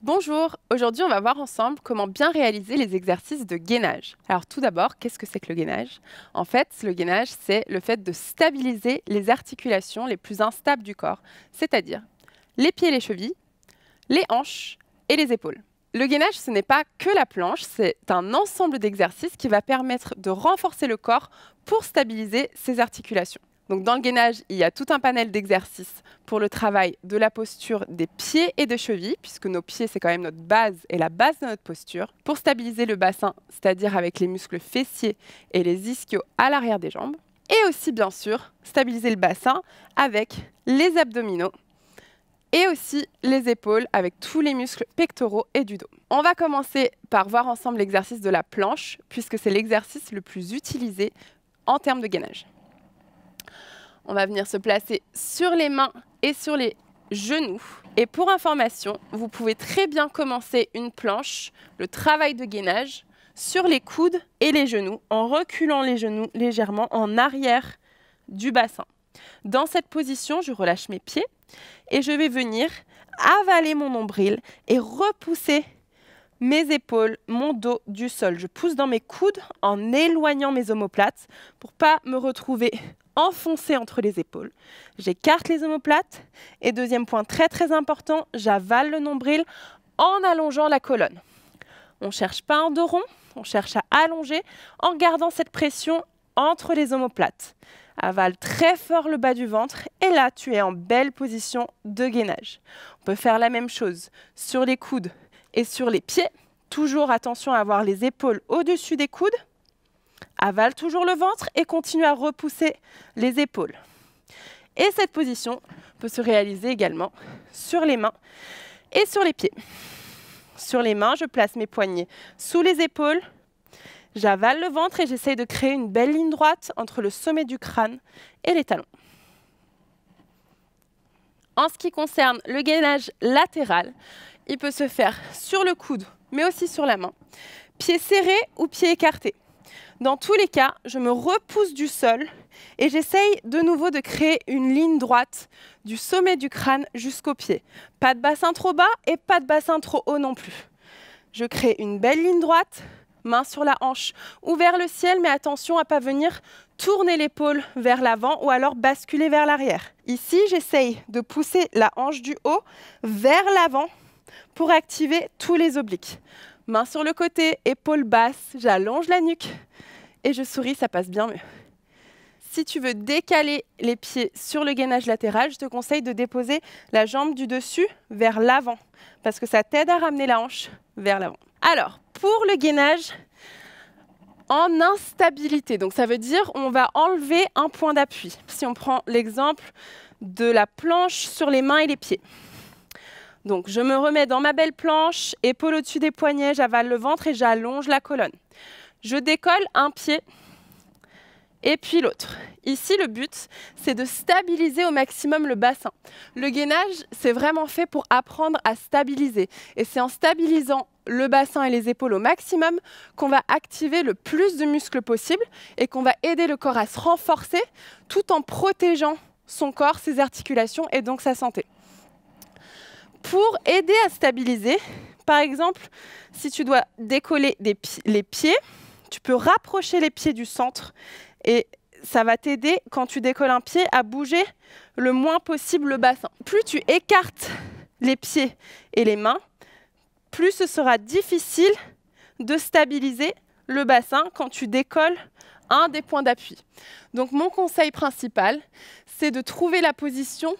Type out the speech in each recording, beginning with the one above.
Bonjour, aujourd'hui on va voir ensemble comment bien réaliser les exercices de gainage. Alors tout d'abord, qu'est-ce que c'est que le gainage? En fait, le gainage, c'est le fait de stabiliser les articulations les plus instables du corps, c'est-à-dire les pieds et les chevilles, les hanches et les épaules. Le gainage, ce n'est pas que la planche, c'est un ensemble d'exercices qui va permettre de renforcer le corps pour stabiliser ses articulations. Donc dans le gainage, il y a tout un panel d'exercices pour le travail de la posture des pieds et des chevilles, puisque nos pieds, c'est quand même notre base et la base de notre posture. Pour stabiliser le bassin, c'est-à-dire avec les muscles fessiers et les ischios à l'arrière des jambes. Et aussi, bien sûr, stabiliser le bassin avec les abdominaux et aussi les épaules avec tous les muscles pectoraux et du dos. On va commencer par voir ensemble l'exercice de la planche, puisque c'est l'exercice le plus utilisé en termes de gainage. On va venir se placer sur les mains et sur les genoux. Et pour information, vous pouvez très bien commencer une planche, le travail de gainage, sur les coudes et les genoux, en reculant les genoux légèrement en arrière du bassin. Dans cette position, je relâche mes pieds et je vais venir avaler mon nombril et repousser mes épaules, mon dos du sol. Je pousse dans mes coudes en éloignant mes omoplates pour ne pas me retrouver enfoncé entre les épaules. J'écarte les omoplates et deuxième point très important, j'avale le nombril en allongeant la colonne. On ne cherche pas un dos rond, on cherche à allonger en gardant cette pression entre les omoplates. Avale très fort le bas du ventre et là tu es en belle position de gainage. On peut faire la même chose sur les coudes et sur les pieds. Toujours attention à avoir les épaules au-dessus des coudes. Avale toujours le ventre et continue à repousser les épaules. Et cette position peut se réaliser également sur les mains et sur les pieds. Sur les mains, je place mes poignets sous les épaules. J'avale le ventre et j'essaye de créer une belle ligne droite entre le sommet du crâne et les talons. En ce qui concerne le gainage latéral, il peut se faire sur le coude, mais aussi sur la main. Pieds serrés ou pieds écartés. Dans tous les cas, je me repousse du sol et j'essaye de nouveau de créer une ligne droite du sommet du crâne jusqu'aux pieds. Pas de bassin trop bas et pas de bassin trop haut non plus. Je crée une belle ligne droite, main sur la hanche ou vers le ciel, mais attention à ne pas venir tourner l'épaule vers l'avant ou alors basculer vers l'arrière. Ici, j'essaye de pousser la hanche du haut vers l'avant pour activer tous les obliques. Main sur le côté, épaule basse, j'allonge la nuque et je souris, ça passe bien mieux. Si tu veux décaler les pieds sur le gainage latéral, je te conseille de déposer la jambe du dessus vers l'avant parce que ça t'aide à ramener la hanche vers l'avant. Alors, pour le gainage en instabilité, donc ça veut dire on va enlever un point d'appui. Si on prend l'exemple de la planche sur les mains et les pieds. Donc, je me remets dans ma belle planche, épaule au-dessus des poignets, j'avale le ventre et j'allonge la colonne. Je décolle un pied et puis l'autre. Ici, le but, c'est de stabiliser au maximum le bassin. Le gainage, c'est vraiment fait pour apprendre à stabiliser. Et c'est en stabilisant le bassin et les épaules au maximum qu'on va activer le plus de muscles possible et qu'on va aider le corps à se renforcer tout en protégeant son corps, ses articulations et donc sa santé. Pour aider à stabiliser, par exemple, si tu dois décoller les pieds, tu peux rapprocher les pieds du centre et ça va t'aider quand tu décolles un pied à bouger le moins possible le bassin. Plus tu écartes les pieds et les mains, plus ce sera difficile de stabiliser le bassin quand tu décolles un des points d'appui. Donc mon conseil principal, c'est de trouver la position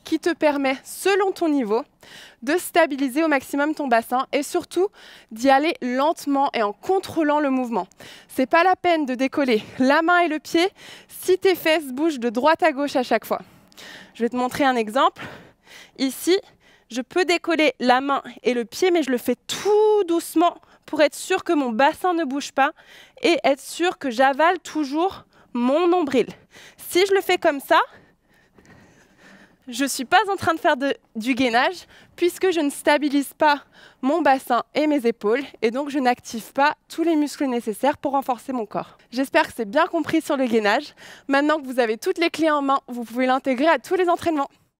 qui te permet, selon ton niveau, de stabiliser au maximum ton bassin et surtout d'y aller lentement et en contrôlant le mouvement. Ce n'est pas la peine de décoller la main et le pied si tes fesses bougent de droite à gauche à chaque fois. Je vais te montrer un exemple. Ici, je peux décoller la main et le pied, mais je le fais tout doucement pour être sûr que mon bassin ne bouge pas et être sûr que j'avale toujours mon nombril. Si je le fais comme ça, je ne suis pas en train de faire du gainage puisque je ne stabilise pas mon bassin et mes épaules et donc je n'active pas tous les muscles nécessaires pour renforcer mon corps. J'espère que c'est bien compris sur le gainage. Maintenant que vous avez toutes les clés en main, vous pouvez l'intégrer à tous les entraînements.